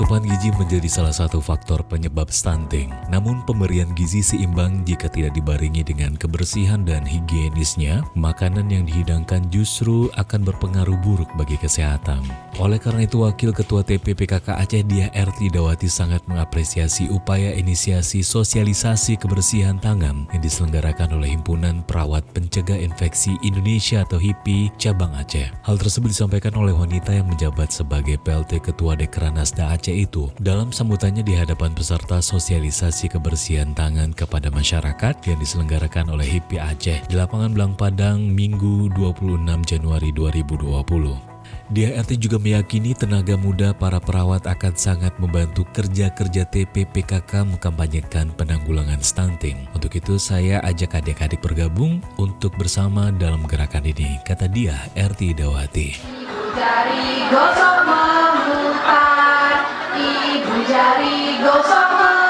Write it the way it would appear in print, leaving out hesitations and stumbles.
Asupan gizi menjadi salah satu faktor penyebab stunting. Namun pemberian gizi seimbang jika tidak dibarengi dengan kebersihan dan higienisnya, makanan yang dihidangkan justru akan berpengaruh buruk bagi kesehatan. Oleh karena itu, Wakil Ketua TPPKK Aceh Diah Erti Dawati sangat mengapresiasi upaya inisiasi sosialisasi kebersihan tangan yang diselenggarakan oleh Himpunan Perawat Pencegah Infeksi Indonesia atau HIPI Cabang Aceh. Hal tersebut disampaikan oleh wanita yang menjabat sebagai PLT Ketua Dekranasda Aceh itu dalam sambutannya di hadapan peserta sosialisasi kebersihan tangan kepada masyarakat yang diselenggarakan oleh HIPI Aceh di lapangan Blang Padang Minggu 26 Januari 2020. Diah Erti juga meyakini tenaga muda para perawat akan sangat membantu kerja-kerja TPPKK mengkampanyekan penanggulangan stunting. Untuk itu saya ajak adik-adik bergabung untuk bersama dalam gerakan ini, kata Diah Erti Dawati. Jari gosok memutar, ibu jari gosok memutar.